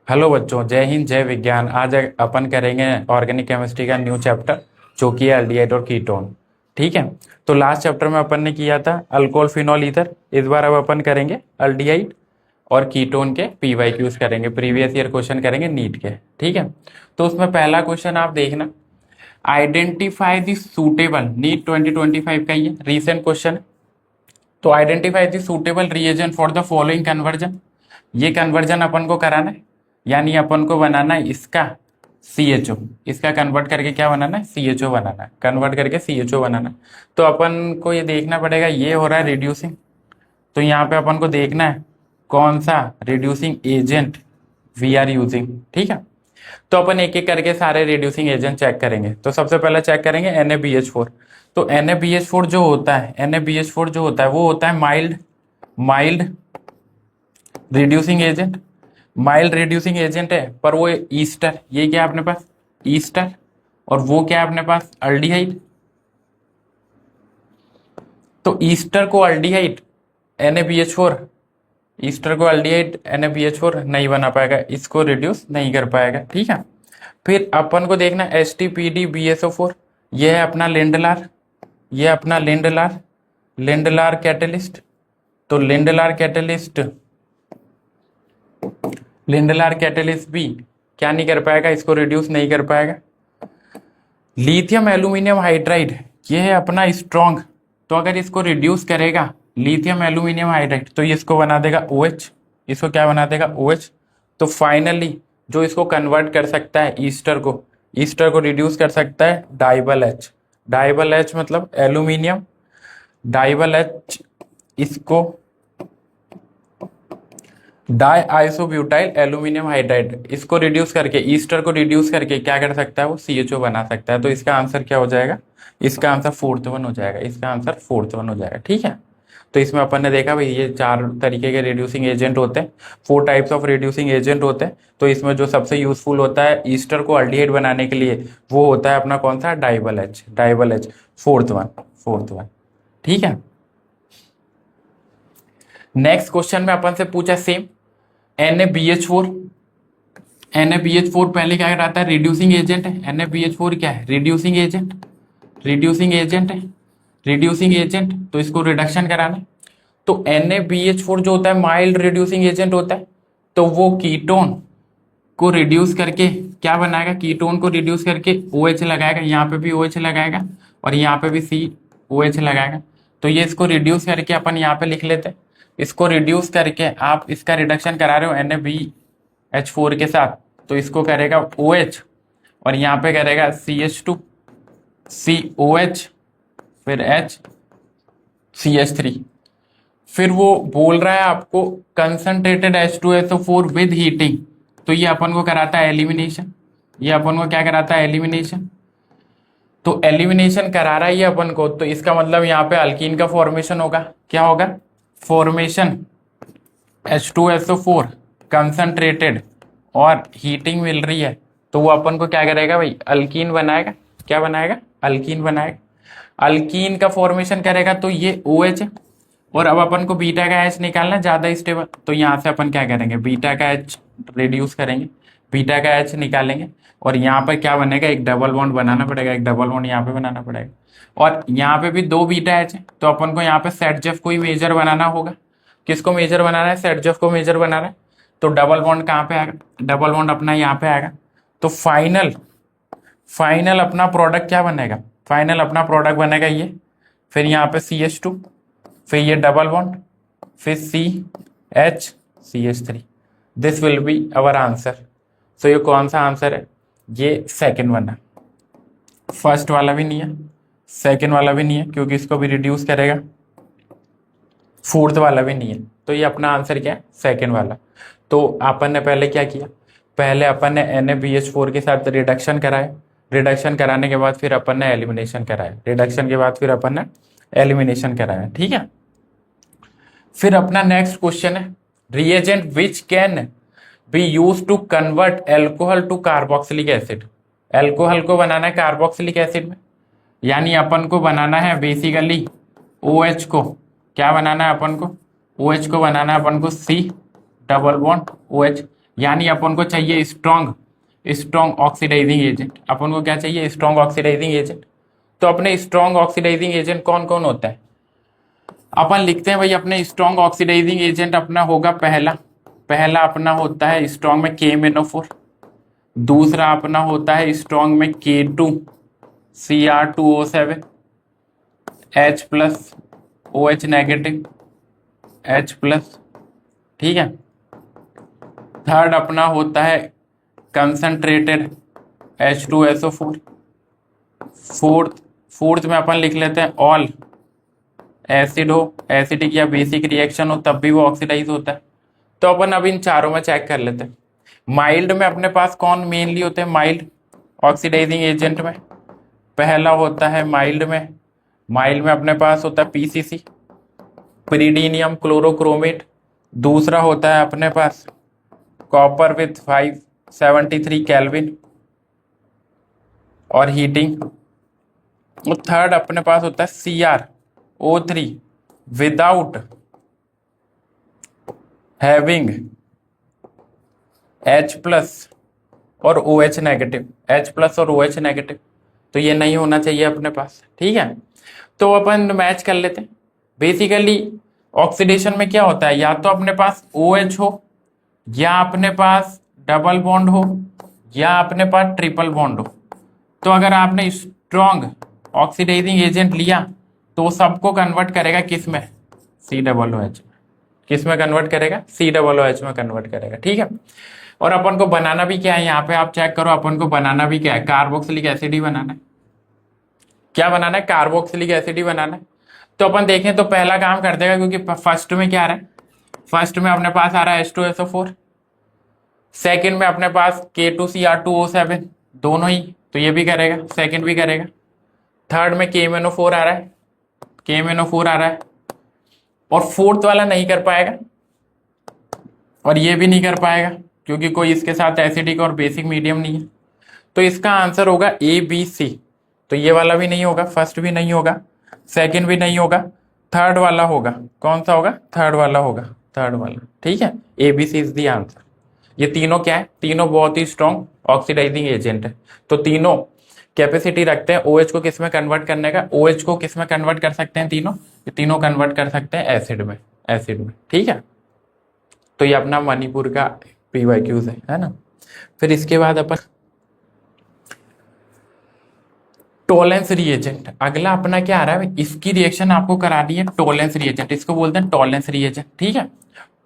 Hello बच्चों, जय हिंद जय विज्ञान। आज अपन करेंगे ऑर्गेनिक केमिस्ट्री का न्यू चैप्टर जो कि है एल्डिहाइड और कीटोन। ठीक है। तो लास्ट चैप्टर में अपन ने किया था अल्कोहल फिनॉल ईथर। इस बार अब अपन करेंगे एल्डिहाइड और कीटोन के पीवाईक्यूज करेंगे, प्रीवियस ईयर क्वेश्चन करेंगे नीट के। ठीक है। तो उसमें पहला क्वेश्चन आप देखना, आइडेंटिफाई द सूटेबल, नीट 2025 का ये रिसेंट क्वेश्चन। तो identify the suitable reagent for the following conversion. ये कन्वर्जन अपन को कराना है, यानी अपन को बनाना है इसका CHO। इसका कन्वर्ट करके क्या बनाना है? CHO बनाना है। कन्वर्ट करके CHO बनाना है। तो अपन को ये देखना पड़ेगा, ये हो रहा है रिड्यूसिंग। तो यहाँ पे अपन को देखना है कौन सा reducing agent we are using. ठीक है। तो अपन एक एक करके सारे रिड्यूसिंग एजेंट चेक करेंगे। तो सबसे पहले चेक करेंगे NaBH4। तो NaBH4 जो होता है, NaBH4 जो होता है वो होता है mild mild reducing agent. Mild reducing agent है, पर वो ईस्टर, ये क्या है अपने पास? ईस्टर। और वो क्या है अपने पास? अल्डिहाइड। तो ईस्टर को अल्डिहाइड NaBH4, ईस्टर को अल्डिहाइड NaBH4 नहीं बना पाएगा, इसको रिड्यूस नहीं कर पाएगा। ठीक है। फिर अपन को देखना HTPDBSO4, ये है अपना लिंडलार, ये अपना लिंडलार लिंडलार कैटलिस्ट। तो लिंडलार कैटलिस्ट भी क्या नहीं कर पाएगा? इसको रिड्यूस नहीं कर पाएगा। लिथियम एल्यूमिनियम हाइड्राइड, ये है अपना स्ट्रॉन्ग। तो अगर इसको रिड्यूस करेगा लिथियम एल्यूमिनियम हाइड्राइड तो ये इसको बना देगा OH। इसको क्या बना देगा? OH। तो फाइनली जो इसको कन्वर्ट कर सकता है ईस्टर को रिड्यूस कर सकता है डाइबल H। डाइबल H मतलब एल्यूमिनियम, डाइबल H इसको डाई आइसोब्यूटाइल एल्यूमिनियम हाइड्राइड, इसको रिड्यूस करके, ईस्टर को रिड्यूस करके क्या कर सकता है? वो CHO बना सकता है। तो इसका आंसर क्या हो जाएगा? इसका आंसर फोर्थ वन हो जाएगा। इसका आंसर फोर्थ वन हो जाएगा। ठीक है। तो इसमें अपन ने देखा भाई ये 4 तरीके के रिड्यूसिंग एजेंट होते हैं, 4 टाइप्स ऑफ रिड्यूसिंग एजेंट होते हैं। तो इसमें जो सबसे यूजफुल होता है ईस्टर को अल्डिहाइड बनाने के लिए वो होता है अपना कौन सा? डाइबल एच, फोर्थ वन। ठीक है। नेक्स्ट क्वेश्चन में अपन से पूछा सेम NaBH4। NaBH4 पहले क्या कराता है? रिड्यूसिंग एजेंट है। NaBH4 क्या है? रिड्यूसिंग एजेंट है। रिड्यूसिंग एजेंट, तो इसको रिडक्शन कराना है। तो NaBH4 जो होता है माइल्ड रिड्यूसिंग एजेंट होता है। तो वो कीटोन को रिड्यूस करके क्या बनाएगा? कीटोन को रिड्यूस करके OH लगाएगा, यहाँ पे भी OH लगाएगा और यहाँ पे भी COH लगाएगा। तो ये इसको रिड्यूस करके अपन यहाँ पे लिख लेते हैं। इसको रिड्यूस करके आप इसका रिडक्शन करा रहे हो NaBH4 के साथ, तो इसको करेगा OH और यहाँ पे करेगा CH2 COH फिर H CH3। फिर वो बोल रहा है आपको कंसंट्रेटेड H2SO4 विद हीटिंग। तो ये अपन को कराता है एलिमिनेशन। ये अपन को क्या कराता है? एलिमिनेशन। तो एलिमिनेशन करा रहा है ये अपन को, तो इसका मतलब यहाँ पे अल्कीन का फॉर्मेशन होगा। क्या होगा? फॉर्मेशन H2SO4 कंसंट्रेटेड और हीटिंग मिल रही है, तो वो अपन को क्या करेगा भाई? अल्कीन बनाएगा। क्या बनाएगा? अल्कीन बनाएगा। अल्कीन का फॉर्मेशन करेगा तो ये OH है। और अब अपन को बीटा का H निकालना है ज्यादा स्टेबल, तो यहाँ से अपन क्या करेंगे? बीटा का H रिड्यूस करेंगे, बीटा का H निकालेंगे और यहाँ पर क्या बनेगा? एक डबल बॉन्ड बनाना पड़ेगा, एक डबल बॉन्ड यहाँ पे बनाना पड़ेगा। और यहाँ पे भी 2 बीटा H है, तो अपन को यहाँ पे सेटजेफ को ही मेजर बनाना होगा। किसको मेजर बनाना है? सेटजेफ को मेजर बनाना है। तो डबल बॉन्ड कहाँ पे आएगा? डबल बॉन्ड अपना यहाँ पे आएगा। तो फाइनल अपना प्रोडक्ट क्या बनेगा? फाइनल अपना प्रोडक्ट बनेगा ये, फिर यहाँ पे CH2, फिर ये डबल बॉन्ड, फिर CH CH3। This will be our answer. So ये कौन सा आंसर है? ये सेकंड वन है। फर्स्ट वाला भी नहीं है, सेकंड वाला भी नहीं है क्योंकि इसको भी रिड्यूस करेगा, फोर्थ वाला भी नहीं है। तो ये अपना आंसर क्या है? सेकंड वाला। तो अपन ने पहले क्या किया? पहले अपन ने NaBH4 के साथ रिडक्शन कराया, रिडक्शन कराने के बाद फिर अपन ने एलिमिनेशन कराया, रिडक्शन के बाद फिर अपन ने एलिमिनेशन कराया। ठीक है। फिर अपना नेक्स्ट क्वेश्चन है reagent which can be use to convert alcohol to carboxylic acid. Alcohol को बनाना है कार्बोक्सिलिक एसिड में, यानी अपन को बनाना है बेसिकली OH को। क्या बनाना है अपन को? OH को बनाना है अपन को C डबल बॉन्ड OH। यानी अपन को चाहिए स्ट्रॉन्ग स्ट्रॉन्ग ऑक्सीडाइजिंग एजेंट। अपन को क्या चाहिए? Strong oxidising agent. तो अपने स्ट्रॉन्ग ऑक्सीडाइजिंग एजेंट कौन कौन होता है? अपन लिखते हैं भाई, अपने स्ट्रॉन्ग ऑक्सीडाइजिंग एजेंट अपना होगा पहला अपना होता है स्ट्रॉन्ग में KMnO4। दूसरा अपना होता है स्ट्रॉन्ग में K2Cr2O7 H plus OH negative H plus, ठीक है। थर्ड अपना होता है कंसंट्रेटेड H2SO4। फोर्थ में अपन लिख लेते हैं ऑल एसिड हो, एसिडिक या बेसिक रिएक्शन हो, तब भी वो ऑक्सीडाइज होता है। तो अपन अब इन चारों में चेक कर लेते हैं। माइल्ड में अपने पास कौन मेनली होते हैं? माइल्ड ऑक्सीडाइजिंग एजेंट में पहला होता है माइल्ड में अपने पास होता है PCC, पिरीडीनियम क्लोरोक्रोमेट। दूसरा होता है अपने पास कॉपर विथ 573 केल्विन और हीटिंग। और थर्ड अपने पास होता है CrO3 without having H plus और OH नेगेटिव, H प्लस और OH नेगेटिव। तो ये नहीं होना चाहिए अपने पास, ठीक है। तो अपन मैच कर लेते हैं। बेसिकली ऑक्सीडेशन में क्या होता है? या तो अपने पास OH हो, या अपने पास डबल बॉन्ड हो, या अपने पास ट्रिपल बॉन्ड हो। तो अगर आपने स्ट्रॉन्ग ऑक्सीडाइजिंग एजेंट लिया तो सबको कन्वर्ट करेगा किस में? COOH। किस में कन्वर्ट करेगा? COOH में कन्वर्ट करेगा, ठीक है। और अपन को बनाना भी क्या है? यहाँ पे आप चेक करो, अपन को बनाना भी क्या है? कार्बोक्सिलिक एसिड ही बनाना है। क्या बनाना है? कार्बोक्सिलिक एसिड ही बनाना है। तो अपन देखें तो पहला काम कर देगा, क्योंकि फर्स्ट में क्या आ रहा है? फर्स्ट में अपने पास आ रहा है H2SO4, सेकंड में अपने पास K2Cr2O7, दोनों ही, तो ये भी करेगा, सेकंड भी करेगा। थर्ड में KMnO4 आ रहा है, KMnO4 आ रहा है, और फोर्थ वाला नहीं कर पाएगा, और ये भी नहीं कर पाएगा क्योंकि कोई इसके साथ एसिडिक और बेसिक मीडियम नहीं है। तो इसका आंसर होगा ABC। तो ये वाला भी नहीं होगा, फर्स्ट भी नहीं होगा, सेकंड भी नहीं होगा, थर्ड वाला होगा। कौन सा होगा? थर्ड वाला होगा, थर्ड वाला, ठीक है। ABC is the answer. ये तीनों क्या है? तीनों बहुत ही स्ट्रॉन्ग ऑक्सीडाइजिंग एजेंट है। तो तीनों कैपेसिटी रखते हैं OH को किस में कन्वर्ट करने का? OH को किस में कन्वर्ट कर सकते हैं? तीनों, ये तीनों कन्वर्ट कर सकते हैं एसिड में, ठीक है। तो ये अपना मणिपुर का PYQs है ना। फिर इसके बाद अपन टोलेंस रिएजेंट, अगला अपना क्या आ रहा है? इसकी रिएक्शन आपको करानी है टोलेंस रिएजेंट, इसको बोलते हैं टोलेंस रिएजेंट, ठीक है।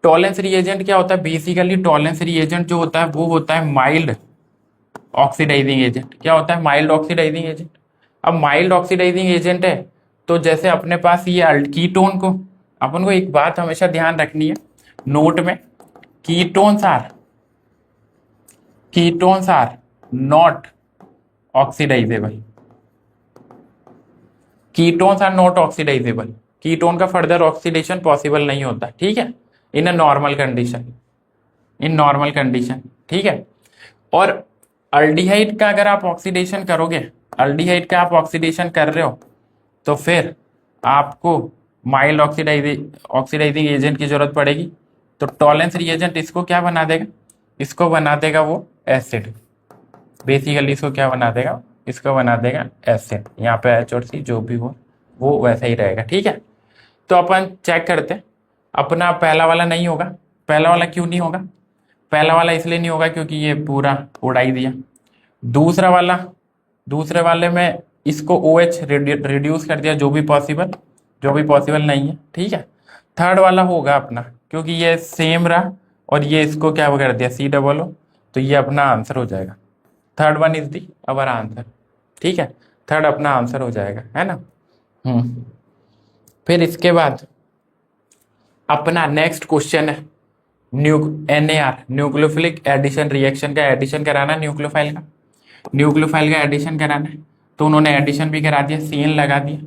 टोलेंस रिएजेंट क्या होता है? बेसिकली टोलेंस रिएजेंट जो होता है वो होता है माइल्ड ऑक्सीडाइजिंग एजेंट। क्या होता है? Mild oxidising agent. अब माइल्ड ऑक्सीडाइजिंग एजेंट है तो जैसे अपने पास ये कीटोन को, अपन को एक बात हमेशा ध्यान रखनी है नोट में, ketones are not oxidisable. Ketones are not oxidisable. Ketone का फर्दर ऑक्सीडेशन पॉसिबल नहीं होता, ठीक है, इन अ नॉर्मल कंडीशन, ठीक है। और अल्डिहाइड का अगर आप ऑक्सीडेशन करोगे, अल्डिहाइड का आप ऑक्सीडेशन कर रहे हो, तो फिर आपको माइल्ड ऑक्सीडाइजिंग एजेंट की जरूरत पड़ेगी। तो टॉलेंस रिएजेंट इसको क्या बना देगा? इसको बना देगा वो एसिड। बेसिकली इसको क्या बना देगा? इसको बना देगा एसिड। यहाँ पे H और C जो भी हो वो वैसा ही रहेगा, ठीक है। तो अपन चेक करते हैं, अपना पहला वाला नहीं होगा। पहला वाला क्यों नहीं होगा? पहला वाला इसलिए नहीं होगा क्योंकि ये पूरा उड़ा ही दिया। दूसरे वाले में इसको OH रिड्यूस कर दिया, जो भी पॉसिबल नहीं है, ठीक है। थर्ड वाला होगा अपना, क्योंकि ये सेम रहा और ये इसको क्या कर दिया COO, तो ये अपना आंसर हो जाएगा। Third one is the our answer, ठीक है। थर्ड अपना आंसर हो जाएगा, है ना। फिर इसके बाद अपना नेक्स्ट क्वेश्चन है NAR, न्यूक्लियोफिलिक एडिशन रिएक्शन का एडिशन कराना है, न्यूक्लियोफाइल का एडिशन कराना है। तो उन्होंने एडिशन भी करा दिया, CN लगा दिया।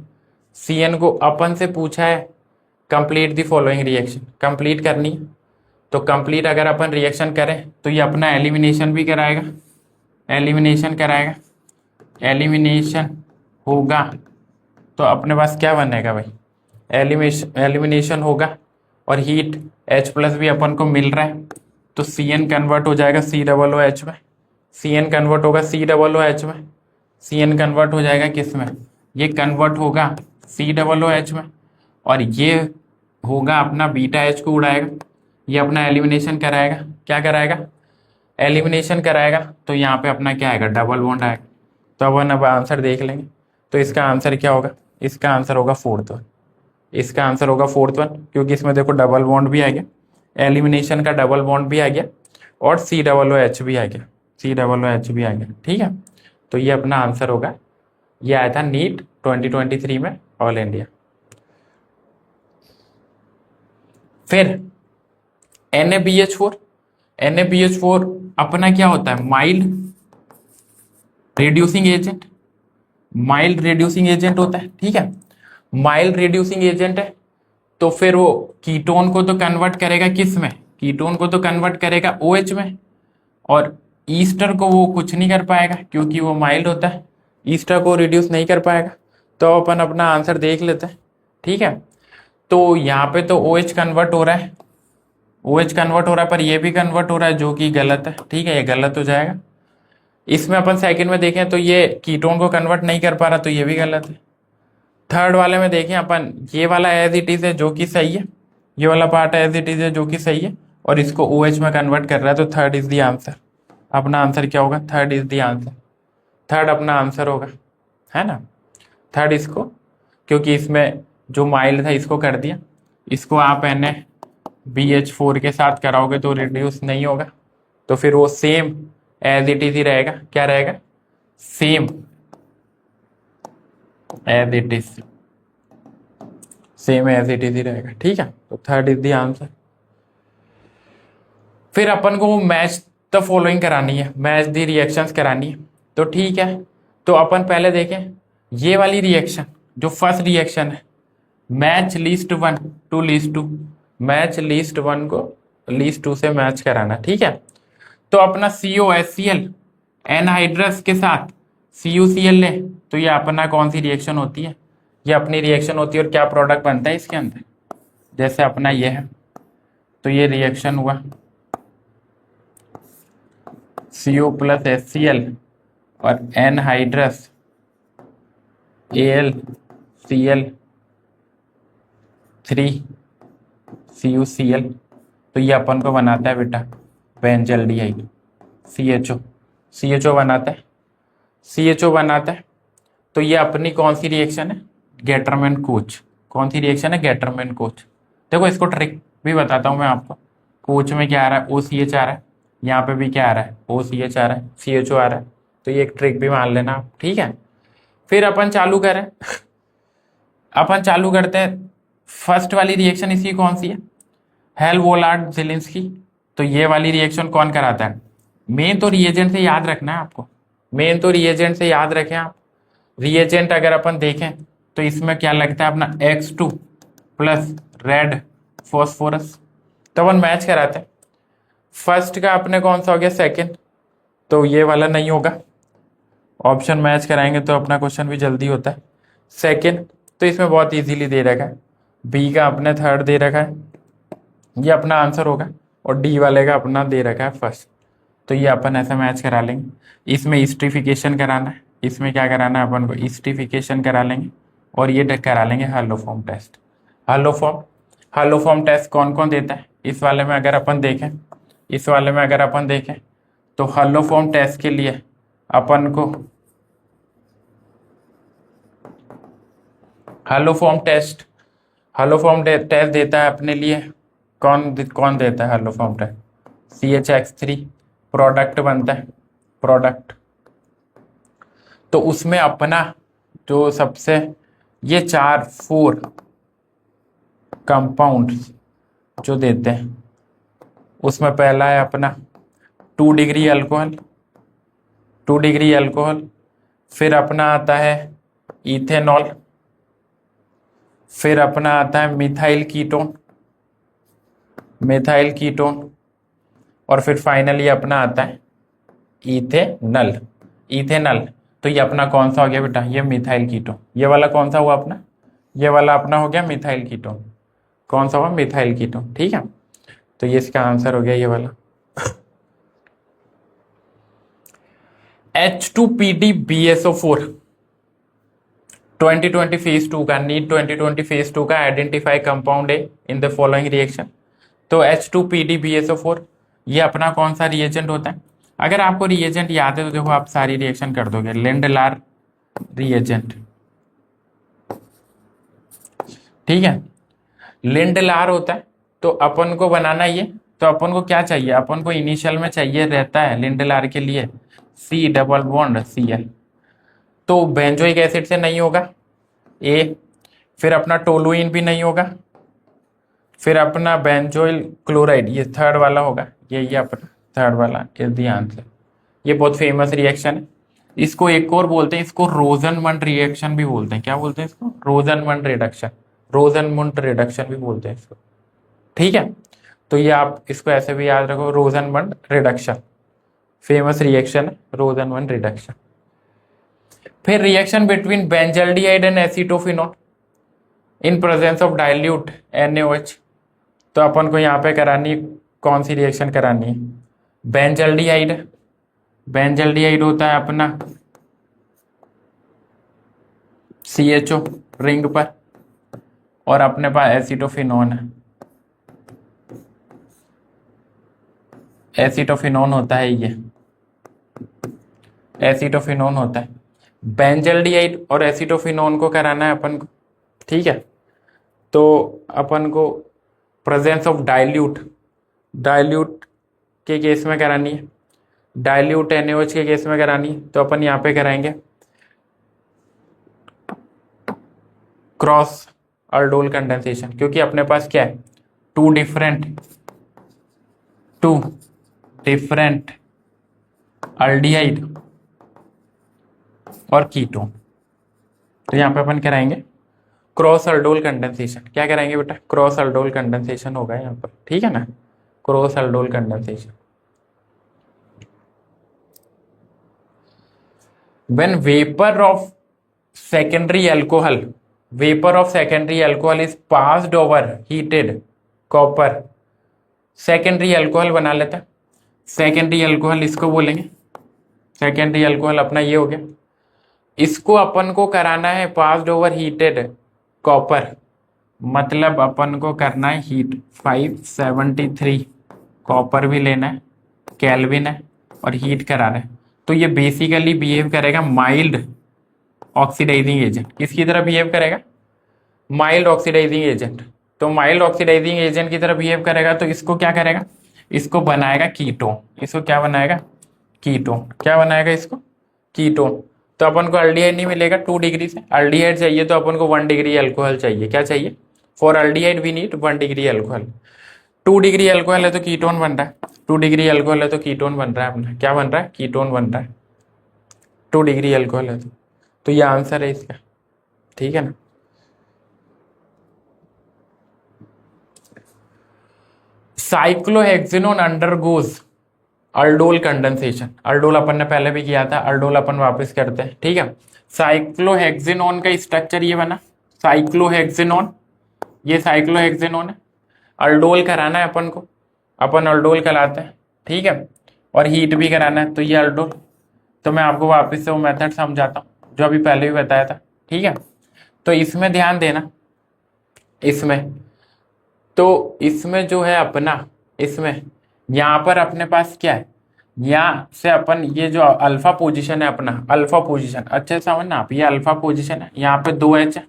CN को अपन से पूछा है complete the following reaction, complete करनी है। तो कंप्लीट अगर अपन रिएक्शन करें तो ये अपना एलिमिनेशन भी कराएगा, एलिमिनेशन होगा तो अपने पास क्या बनेगा भाई? एलिमिनेशन होगा और हीट H+ भी अपन को मिल रहा है, तो CN कन्वर्ट हो जाएगा COOH में, CN कन्वर्ट होगा COOH में, CN कन्वर्ट हो जाएगा किस में, ये कन्वर्ट होगा COOH में, और ये होगा अपना बीटा H को उड़ाएगा, ये अपना एलिमिनेशन कराएगा, क्या कराएगा, एलिमिनेशन कराएगा, तो यहाँ पे अपना क्या आएगा, डबल बॉन्ड आएगा। तो अब आंसर देख लेंगे, तो इसका आंसर क्या होगा, इसका आंसर होगा फोर्थ वन, इसका आंसर होगा फोर्थ वन, क्योंकि इसमें देखो डबल बॉन्ड भी आ गया, एलिमिनेशन का डबल बॉन्ड भी आ गया, और COOH भी आ गया, COOH भी आ गया, ठीक है। तो ये अपना आंसर होगा, ये आया था नीट 2023 में ऑल इंडिया। फिर NaBH4, NaBH4 अपना क्या होता है, mild reducing agent, mild reducing agent होता है, ठीक है, माइल्ड रिड्यूसिंग एजेंट है। तो फिर वो कीटोन को तो कन्वर्ट करेगा किस में, कीटोन को तो कन्वर्ट करेगा OH में, और ईस्टर को वो कुछ नहीं कर पाएगा क्योंकि वो माइल्ड होता है, ईस्टर को रिड्यूस नहीं कर पाएगा। तो अपन अपना आंसर देख लेते हैं, ठीक है। तो यहाँ पे तो OH कन्वर्ट हो रहा है, OH कन्वर्ट हो रहा है, पर ये भी कन्वर्ट हो रहा है जो कि गलत है, ठीक है, ये गलत हो जाएगा। इसमें अपन सेकंड में देखें तो ये कीटोन को कन्वर्ट नहीं कर पा रहा, तो ये भी गलत है। थर्ड वाले में देखें अपन, ये वाला एज इट इज है जो कि सही है, ये वाला पार्ट एज इट इज है जो कि सही है, और इसको OH में कन्वर्ट कर रहा है, तो थर्ड इज द आंसर। अपना आंसर क्या होगा, third is the answer, third अपना आंसर होगा, है ना, थर्ड इसको, क्योंकि इसमें जो माइल्ड था इसको कर दिया, इसको आप NaBH4 के साथ कराओगे तो रिड्यूस नहीं होगा, तो फिर वो सेम एज इट इज ही रहेगा, क्या रहेगा, same as it is, same as it is ही रहेगा, ठीक है। तो थर्ड इज द आंसर। फिर अपन को मैच द फॉलोइंग करानी है, मैच द रिएक्शंस करानी है, तो ठीक है। तो अपन पहले देखें ये वाली रिएक्शन, जो फर्स्ट रिएक्शन है, match list one to list two, match list one को लीस्ट टू से मैच कराना, ठीक है। तो अपना COHCl एनहाइड्रस के साथ CuCl ले, तो ये अपना कौन सी रिएक्शन होती है, ये अपनी रिएक्शन होती है, और क्या प्रोडक्ट बनता है इसके अंदर, जैसे अपना ये है, तो ये रिएक्शन हुआ CO प्लस HCl और एनहाइड्रस AlCl3CuCl, तो ये अपन को बनाता है बेटा बेंजल्डिहाइड, CHO बनाता है, CHO बनाता है। तो ये अपनी कौन सी रिएक्शन है, गेटरमैन कोच, कौन सी रिएक्शन है, गेटरमैन कोच। देखो इसको ट्रिक भी बताता हूँ मैं आपको, कोच में क्या आ रहा है, OCH आ रहा है, यहाँ पे भी क्या आ रहा है, OCH आ रहा है, CHO आ रहा है, तो ये एक ट्रिक भी मान लेना आप, ठीक है। फिर अपन चालू करें, अपन चालू करते हैं, फर्स्ट वाली रिएक्शन इसकी कौन सी है, हेलवोलार्ड ज़ेलिंस्की। तो ये वाली रिएक्शन कौन कराता है, मेन तो रिएजेंट से याद रखना है आपको, मेन तो रिएजेंट से याद रखें आप। रिएजेंट अगर अपन देखें तो इसमें क्या लगता है अपना X2 प्लस रेड फॉस्फोरस, तो अपन मैच कराते हैं। फर्स्ट का अपने कौन सा हो गया, सेकंड, तो ये वाला नहीं होगा, ऑप्शन मैच कराएंगे तो अपना क्वेश्चन भी जल्दी होता है। सेकंड तो इसमें बहुत इजीली दे रखा है, बी का अपने थर्ड दे रखा है, ये अपना आंसर होगा, और डी वाले का अपना दे रखा है फर्स्ट, तो ये अपन ऐसा मैच करा लेंगे। इसमें हिस्ट्रीफिकेशन कराना है, इसमें क्या कराना है अपन को, हिस्ट्रीफिकेशन करा लेंगे, और ये करा लेंगे हलोफॉर्म टेस्ट। हलोफॉर्म टेस्ट कौन कौन देता है, इस वाले में अगर अपन देखें, इस वाले में अगर अपन देखें तो हलोफॉर्म टेस्ट के लिए अपन को हलोफॉर्म टेस्ट देता है अपने लिए, कौन देता है हलोफॉर्म टेस्ट, CHX3 प्रोडक्ट बनता है, प्रोडक्ट। तो उसमें अपना जो सबसे ये 4 कंपाउंड्स जो देते हैं, उसमें पहला है अपना 2 डिग्री अल्कोहल, फिर अपना आता है इथेनॉल, फिर अपना आता है मिथाइल कीटोन, और फिर फाइनली अपना आता है इथेनल। तो ये अपना कौन सा हो गया बेटा, ये मिथाइल कीटोन, ये वाला कौन सा हुआ अपना, ये वाला अपना हो गया मिथाइल कीटोन, कौन सा हुआ, मिथाइल कीटोन, ठीक है। तो ये इसका आंसर हो गया ये वाला। H2PdBSO4 2020 फेज 2 का, नीट 2020 फेज 2 का, identify compound A in the following reaction. तो H2PdBSO4 ये अपना कौन सा रिएजेंट होता है? अगर आपको रिएजेंट याद है तो देखो आप सारी रिएक्शन कर दोगे। लिंडलार रिएजेंट, ठीक है, लिंडलार होता है। तो अपन को बनाना ये, तो अपन को क्या चाहिए? अपन को इनिशियल में चाहिए रहता है लिंडलार के लिए C डबल बॉन्ड Cl। तो बेंजोइक एसिड से नहीं होगा ए, फिर अपना टोलुइन भी नहीं होगा, फिर अपना बेंजोइल क्लोराइड, ये थर्ड वाला होगा, ये अपना थर्ड वाला इज द आंसर। ये बहुत फेमस रिएक्शन है। इसको एक और बोलते हैं, इसको रोजनमंड रिएक्शन भी बोलते हैं। क्या बोलते हैं इसको? रोजनमंड रिडक्शन, रोजनमंड रिडक्शन भी बोलते हैं इसको, ठीक है। तो ये आप इसको ऐसे भी याद रखो, रोजनमंड रिडक्शन, फेमस रिएक्शन है रोजनमंड रिडक्शन। फिर reaction between benzaldehyde and acetophenol in presence of dilute NaOH। तो अपन को यहाँ पे करानी, कौन सी रिएक्शन करानी है? बेंजल्डिहाइड, बेंजल्डिहाइड होता है अपना CHO रिंग पर, और अपने पास एसीटोफिनोन है, एसीटोफिनोन होता है, ये एसीटोफिनोन होता है। बेंजल्डिहाइड और एसीटोफिनोन को कराना है अपन को, ठीक है। तो अपन को प्रेजेंस ऑफ डाइल्यूट, डाइल्यूट के केस में करानी है, डाइल्यूट NaOH के केस में करानी है। तो अपन यहाँ पे कराएंगे क्रॉस अल्डोल कंडेंसेशन, क्योंकि अपने पास क्या है? टू डिफरेंट अल्डिहाइड और कीटोन। तो यहाँ पे अपन कराएंगे क्रॉस अल्डोल कंडेंसेशन। क्या कराएंगे बेटा? क्रॉस अल्डोल कंडेंसेशन होगा यहाँ पर, ठीक है ना, cross aldol condensation. When vapour of secondary alcohol, vapour of secondary alcohol is passed over heated copper, secondary alcohol बना लेता है। सेकेंडरी अल्कोहल इसको बोलेंगे, सेकेंडरी अल्कोहल अपना ये हो गया। इसको अपन को कराना है पास्ड ओवर हीटेड कॉपर, मतलब अपन को करना है हीट 573, कॉपर भी लेना है, केल्विन है, और हीट कराना है। तो ये बेसिकली बिहेव करेगा माइल्ड ऑक्सीडाइजिंग एजेंट। किसकी तरह बिहेव करेगा? Mild oxidising agent. तो माइल्ड ऑक्सीडाइजिंग एजेंट की तरह बिहेव करेगा, तो इसको क्या करेगा? इसको बनाएगा कीटोन। इसको क्या बनाएगा? कीटोन। क्या बनाएगा इसको? कीटोन। तो अपन को अल्डिहाइड नहीं मिलेगा 2 डिग्री से, अल्डिहाइड चाहिए तो अपन को 1 डिग्री अल्कोहल चाहिए। क्या चाहिए? For aldehyde we need 1 degree alcohol. 2 degree alcohol है तो कीटोन बन रहा है, 2 डिग्री अल्कोहल है तो कीटोन बन रहा है अपना। क्या बन रहा है? कीटोन बन रहा है, 2 डिग्री अल्कोहल है तो ये आंसर है इसका, ठीक है ना। साइक्लोहेक्सिनोन अंडरगोज अल्डोल कंडेंसेशन। अल्डोल अपन ने पहले भी किया था, अल्डोल अपन वापस करते हैं, ठीक है। साइक्लोहेक्सिनोन का स्ट्रक्चर ये बना, साइक्लोहेक्सिनोन, ये साइक्लोहेक्सिनोन है। अल्डोल कराना है अपन को, अपन अल्डोल कराते हैं, ठीक है, और हीट भी कराना है, तो ये अल्डोल। तो मैं आपको वापस से वो मेथड समझाता हूँ जो अभी पहले भी बताया था, ठीक है। तो इसमें ध्यान देना, इसमें तो इसमें जो है अपना, इसमें यहाँ पर अपने पास क्या है? यहाँ से अपन ये जो अल्फा पोजीशन है अपना, अल्फा पोजीशन अच्छे से समझना आप, ये अल्फा पोजीशन है, यहाँ पे 2H है,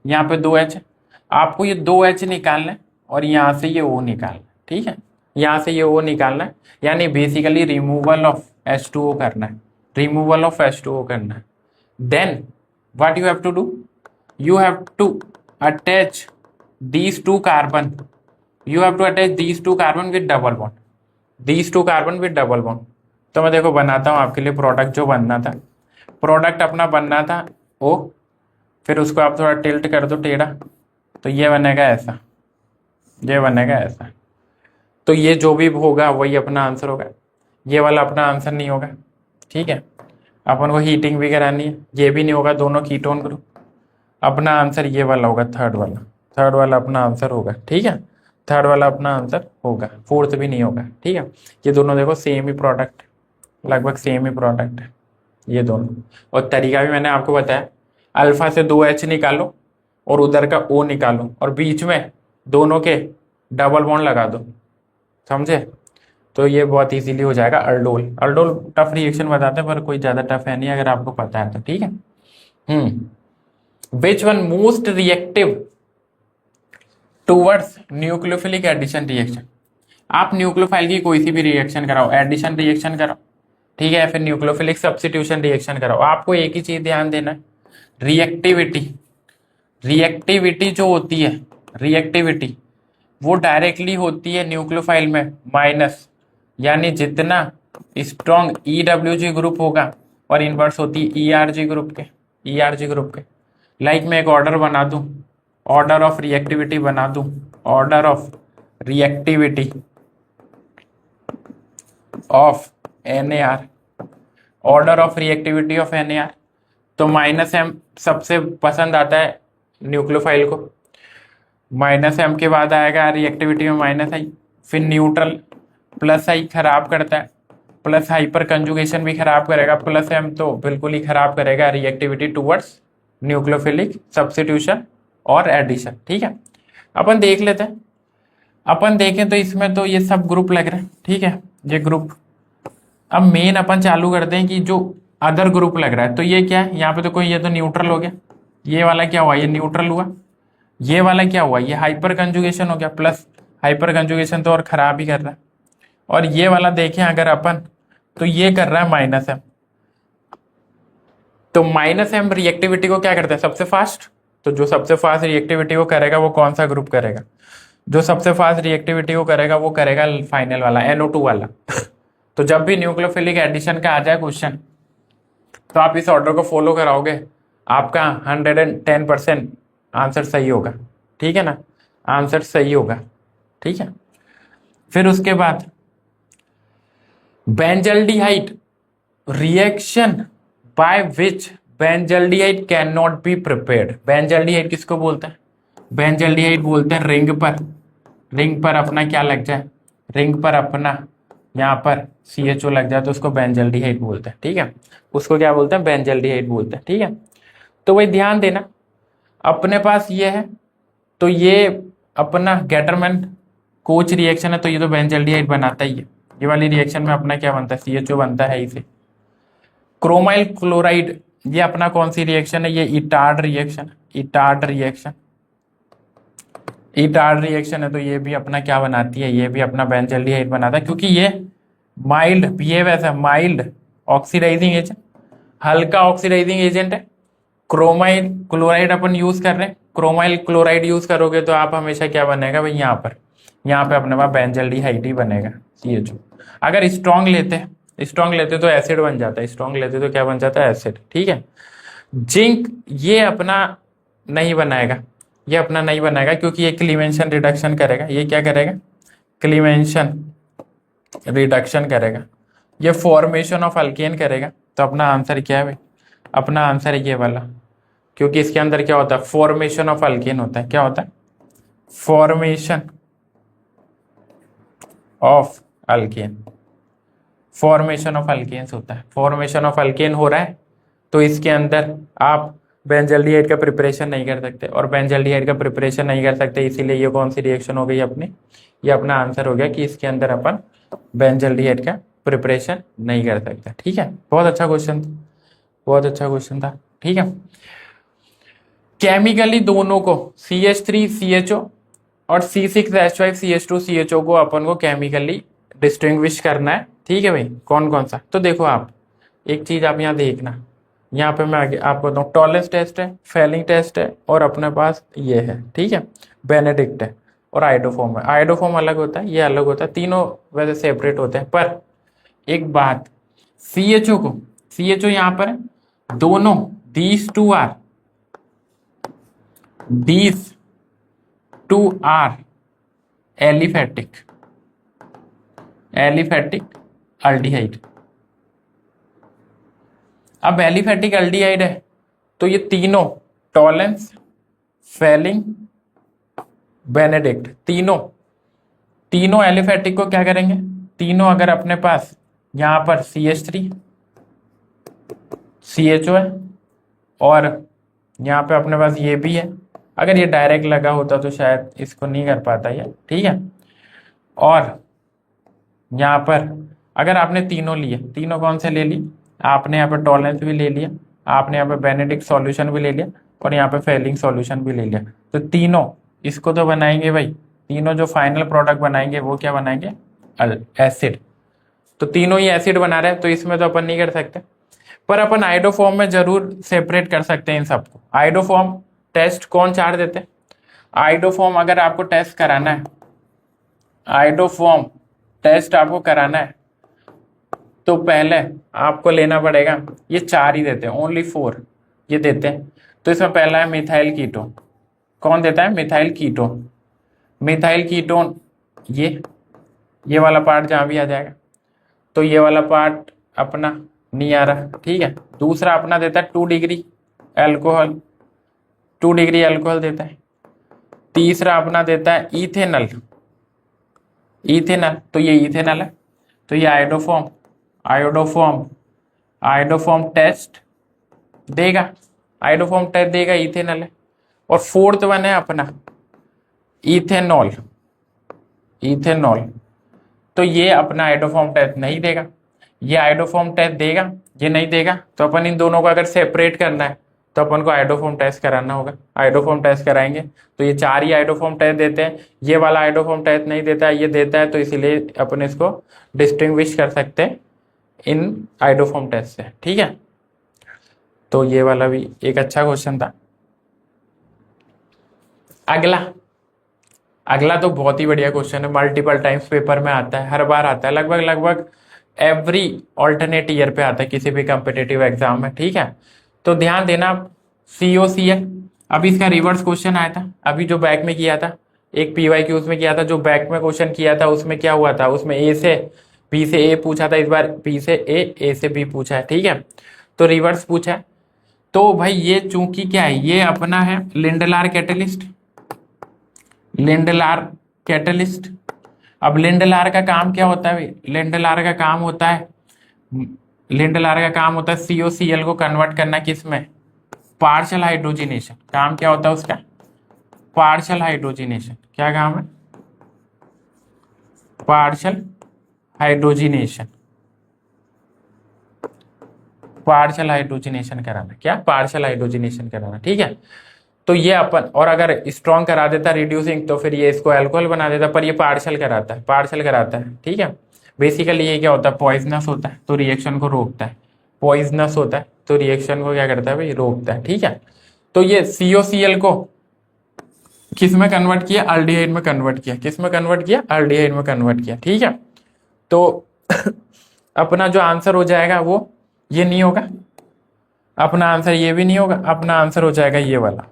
यहाँ पे 2H है। आपको ये 2H निकालना है और यहाँ से ये O निकालना है, ठीक है, यहाँ से ये O निकालना है, यानी बेसिकली रिमूवल ऑफ H2O करना है, रिमूवल ऑफ H2O करना है। Then what you have to do? You have to attach these two carbon. You have to attach these two carbon with double bond. These two carbon with double bond. तो मैं देखो बनाता हूँ आपके लिए product जो बनना था। प्रोडक्ट अपना बनना था O, फिर उसको आप थोड़ा टिल्ट कर दो टेढ़ा, तो ये बनेगा ऐसा, ये बनेगा ऐसा। तो ये जो भी होगा वही अपना आंसर होगा, ये वाला अपना आंसर नहीं होगा, ठीक है। अपन को हीटिंग भी करानी है, ये भी नहीं होगा, दोनों कीटोन ग्रुप। अपना आंसर ये वाला होगा, थर्ड वाला, थर्ड वाला अपना आंसर होगा, ठीक है, थर्ड वाला अपना आंसर होगा, फोर्थ भी नहीं होगा, ठीक है। ये दोनों देखो सेम ही प्रोडक्ट, लगभग सेम ही प्रोडक्ट है, ये दोनों। और तरीका भी मैंने आपको बताया, अल्फा से 2H निकालो और उधर का O निकालो और बीच में दोनों के डबल बॉन्ड लगा दो, समझे? तो ये बहुत इजीली हो जाएगा। अर्डोल, अर्डोल टफ रिएक्शन बताते हैं पर कोई ज्यादा टफ है नहीं अगर आपको पता है तो, ठीक है। Which one most reactive towards nucleophilic addition reaction. आप न्यूक्लियोफाइल की कोई सी भी रिएक्शन कराओ, एडिशन रिएक्शन कराओ, ठीक है, फिर न्यूक्लियोफिलिक सब्स्टिट्यूशन रिएक्शन कराओ, आपको एक ही चीज ध्यान देना है, रिएक्टिविटी। रिएक्टिविटी जो होती है, रिएक्टिविटी वो डायरेक्टली होती है न्यूक्लियोफाइल में माइनस, यानी जितना स्ट्रॉन्ग EWG ग्रुप होगा और इनवर्स होती है ERG ग्रुप के, ERG ग्रुप के। लाइक मैं एक ऑर्डर बना दूं, ऑर्डर ऑफ रिएक्टिविटी बना दूं, order of reactivity of NAR, order of reactivity of NAR। तो -M सबसे पसंद आता है न्यूक्लियोफाइल को, -M के बाद आएगा रिएक्टिविटी में -I, फिर न्यूट्रल, +I खराब करता है, प्लस हाइपर कंजुगेशन भी खराब करेगा, +M तो बिल्कुल ही खराब करेगा रिएक्टिविटी टुवर्ड्स न्यूक्लियोफिलिक सब्स्टिट्यूशन और एडिशन, ठीक है। अपन देख लेते हैं, अपन देखें तो इसमें तो ये सब ग्रुप लग रहे हैं, ठीक है, ये ग्रुप। अब मेन अपन चालू करते हैं कि जो अदर ग्रुप लग रहा है, तो ये क्या है यहाँ पे, तो कोई, ये तो न्यूट्रल हो गया, ये वाला क्या हुआ, ये न्यूट्रल हुआ, ये वाला क्या हुआ, ये हाइपर कंजुगेशन हो गया, प्लस हाइपर कंजुगेशन तो और खराब ही कर रहा है। और ये वाला देखें अगर अपन, तो ये कर रहा है -M, तो -M रिएक्टिविटी को क्या करता है, सबसे फास्ट। तो जो सबसे फास्ट रिएक्टिविटी को करेगा वो कौन सा ग्रुप करेगा, जो सबसे फास्ट रिएक्टिविटी को करेगा वो करेगा फाइनल वाला NO2 वाला। तो जब भी न्यूक्लियोफिलिक एडिशन का आ जाए क्वेश्चन, तो आप इस ऑर्डर को फॉलो कराओगे, आपका 110% आंसर सही होगा, ठीक है ना, आंसर सही होगा, ठीक है। फिर उसके बाद benzaldehyde reaction by which benzaldehyde can not be prepared. Benzaldehyde किसको बोलते हैं, बेंजल्डिहाइड बोलते हैं रिंग पर, रिंग पर अपना क्या लग जाए, रिंग पर अपना यहाँ पर CHO लग जाए तो उसको बेंजल्डिहाइड बोलते हैं, ठीक है, उसको क्या बोलते हैं, बेंजल्डिहाइड बोलते हैं, ठीक है। तो वही ध्यान देना, अपने पास ये है, तो ये अपना गेटरमैन कोच रिएक्शन है, तो ये तो बेंजल्डिहाइड बनाता ही है। ये वाली रिएक्शन में अपना क्या बनता है, CHO बनता है इसे। क्रोमाइल क्लोराइड, ये अपना कौन सी रिएक्शन है, ये Etard reaction, Etard reaction, Etard reaction है, तो ये भी अपना क्या बनाती है, ये भी अपना बेंजल्डिहाइड बनाता है, क्योंकि ये mild behave as mild oxidising agent, हल्का ऑक्सीडाइजिंग एजेंट है। क्रोमाइल क्लोराइड अपन यूज कर रहे हैं, क्रोमाइल क्लोराइड यूज करोगे तो आप हमेशा क्या बनेगा भाई, यहाँ पे अपने पास बेंजल्डिहाइड ही बनेगा CHO। अगर स्ट्रॉन्ग लेते तो एसिड बन जाता है, स्ट्रॉन्ग लेते तो क्या बन जाता है, एसिड, ठीक है। जिंक ये अपना नहीं बनाएगा, ये अपना नहीं बनाएगा क्योंकि ये क्लीवेंशन रिडक्शन करेगा, ये क्या करेगा, क्लीवेंशन रिडक्शन करेगा, ये फॉर्मेशन ऑफ अल्केन करेगा। तो अपना आंसर क्या है भाई, अपना आंसर है ये वाला, क्योंकि इसके अंदर क्या होता है, फॉर्मेशन ऑफ अल्केन होता है, क्या होता है, formation of alkane, formation of alkanes होता है, फॉर्मेशन ऑफ अल्केन हो रहा है, तो इसके अंदर आप बेंजल्डिहाइड का प्रिपरेशन नहीं कर सकते, और बेंजल्डिहाइड का प्रिपरेशन नहीं कर सकते, इसीलिए ये कौन सी रिएक्शन हो गई अपनी, ये अपना आंसर हो गया कि इसके अंदर अपन बेंजल्डिहाइड का प्रिपरेशन नहीं कर सकते, ठीक है। बहुत अच्छा क्वेश्चन, बहुत अच्छा क्वेश्चन था, ठीक है। केमिकली दोनों को CH3CHO और C6H5CH2CHO को अपन को केमिकली डिस्टिंग्विश करना है, ठीक है भाई, कौन कौन सा। तो देखो आप एक चीज आप यहाँ देखना, यहाँ पे मैं आगे आपको बताऊँ, टॉलेंस टेस्ट है, फेलिंग टेस्ट है, और अपने पास ये है, ठीक है, बेनेडिक्ट है, और आइडोफॉर्म है। आइडोफॉर्म अलग होता है, ये अलग होता है, तीनों वैसे सेपरेट होते हैं, पर एक बात, CHO को, CHO यहाँ पर है, दोनों these two are aliphatic aldehyde. अब एलिफेटिक अल्डिहाइड है तो ये तीनों, टॉलेंस, फेलिंग, बेनेडिक्ट, तीनों एलिफेटिक को क्या करेंगे, तीनों अगर अपने पास यहाँ पर CH3 CHO है, और यहाँ पे अपने पास ये भी है। अगर ये डायरेक्ट लगा होता तो शायद इसको नहीं कर पाता ये, ठीक है। और यहाँ पर अगर आपने तीनों लिए, तीनों कौन से ले ली, आपने यहाँ पे टॉलरेंस भी ले लिया, आपने यहाँ पे बेनेडिक्ट सॉल्यूशन भी ले लिया, और यहाँ पे फेलिंग सॉल्यूशन भी ले लिया, तो तीनों इसको तो बनाएंगे भाई, तीनों जो फाइनल प्रोडक्ट बनाएंगे वो क्या बनाएंगे, एसिड। तो तीनों ही एसिड बना रहे हैं, तो इसमें तो अपन नहीं कर सकते, पर अपन आइडोफॉर्म में जरूर सेपरेट कर सकते हैं इन सबको। आइडोफॉर्म टेस्ट कौन चार्ट देते हैं, आइडोफॉर्म अगर आपको टेस्ट कराना है, आइडोफॉर्म टेस्ट आपको कराना है, तो पहले आपको लेना पड़ेगा, ये 4 ही देते हैं, ओनली 4 ये देते हैं। तो इसमें पहला है मिथाइल कीटोन। कौन देता है, मिथाइल कीटोन। मिथाइल कीटोन ये वाला पार्ट जहां भी आ जाएगा, तो ये वाला पार्ट अपना नहीं आ रहा, ठीक है। दूसरा अपना देता है 2 डिग्री एल्कोहल, 2 डिग्री एल्कोहल देता है। तीसरा अपना देता है इथेनल, इथेनल, तो ये इथेनल है, तो ये आइडोफॉर्म, आइडोफॉर्म, आइडोफॉर्म टेस्ट देगा, आइडोफॉर्म टेस्ट देगा, इथेनल है। और फोर्थ वन है अपना इथेनॉल, इथेनॉल, तो ये अपना आइडोफॉर्म टेस्ट नहीं देगा, ये आइडोफॉर्म टेस्ट देगा, ये नहीं देगा। तो अपन इन दोनों को अगर सेपरेट करना है तो अपन को आइडोफॉर्म टेस्ट कराना होगा, आइडोफॉर्म टेस्ट कराएंगे। तो ये 4 ही आइडोफॉर्म टेस्ट देते हैं, ये वाला आइडोफॉर्म टेस्ट नहीं देता है, ये देता है, तो इसीलिए अपन इसको डिस्टिंग्विश कर सकते हैं इन आइडोफॉर्म टेस्ट से, ठीक है। तो ये वाला भी एक अच्छा क्वेश्चन था। अगला, अगला तो बहुत ही बढ़िया क्वेश्चन है, मल्टीपल टाइम्स पेपर में आता है, हर बार आता है, लगभग लगभग एवरी ऑल्टरनेट ईयर पे आता है किसी भी कॉम्पिटिटिव एग्जाम में, ठीक है। तो ध्यान देना, COCl, अभी इसका रिवर्स क्वेश्चन आया था, अभी जो बैक में किया था, एक PYQ में किया था, जो बैक में क्वेश्चन किया था उसमें क्या हुआ था, उसमें B से A पूछा था, इस बार B से A से B पूछा है, ठीक है। तो रिवर्स पूछा है, तो भाई ये चूंकि क्या है, ये अपना है लिंडलार कैटलिस्ट, लिंडलार कैटलिस्ट। अब लिंडलार का काम क्या होता है भाई, लिंडलार का काम होता है, लिंडलार का काम होता है COCl को कन्वर्ट करना किस में, पार्शियल हाइड्रोजिनेशन। काम क्या होता है उसका, पार्शियल हाइड्रोजिनेशन। क्या काम है, पार्शियल हाइड्रोजिनेशन, पार्शियल हाइड्रोजिनेशन कराना, क्या पार्शियल हाइड्रोजिनेशन कराना, ठीक है। तो ये अपन, और अगर स्ट्रॉन्ग करा देता रिड्यूसिंग, तो फिर ये इसको अल्कोहल बना देता, पर ये पार्शियल कराता है, पार्शियल कराता है, ठीक है। बेसिकली ये क्या होता है, पॉइजनस होता है तो रिएक्शन को रोकता है, पॉइजनस होता है तो रिएक्शन को क्या करता है भाई, रोकता है, ठीक है। तो ये COCl को किस में कन्वर्ट किया, अल्डिहाइड में कन्वर्ट किया, किस में कन्वर्ट किया, अल्डिहाइड में कन्वर्ट किया, ठीक है। तो अपना जो आंसर हो जाएगा वो ये नहीं होगा, अपना आंसर ये भी नहीं होगा, अपना आंसर हो जाएगा ये वाला,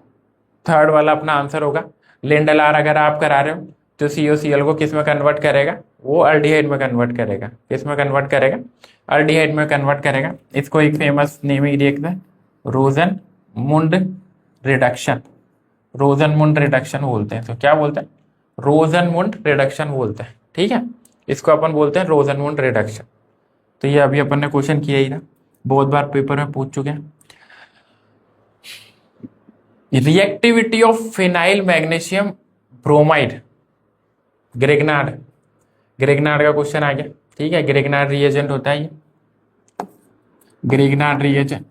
थर्ड वाला अपना आंसर होगा। लिंडलार अगर आप करा रहे हो तो COCl को किस में कन्वर्ट करेगा, वो अल्डिहाइड में कन्वर्ट करेगा, किस में कन्वर्ट करेगा, अल्डिहाइड में कन्वर्ट करेगा। इसको एक फेमस नेम ही देखते हैं, रोजनमुंड रिडक्शन, रोजनमुंड रिडक्शन बोलते हैं। तो क्या बोलते हैं, रोजनमुंड रिडक्शन बोलते हैं, ठीक है। इसको अपन बोलते हैं रोजनमुंड रिडक्शन। तो ये अभी अपन ने क्वेश्चन किया ही था, बहुत बार पेपर में पूछ चुके हैं। Reactivity of phenyl magnesium bromide, Grignard, Grignard का क्वेश्चन आ गया, ठीक है। ग्रेगनार्ड रिएजेंट होता है ये, Grignard reagent,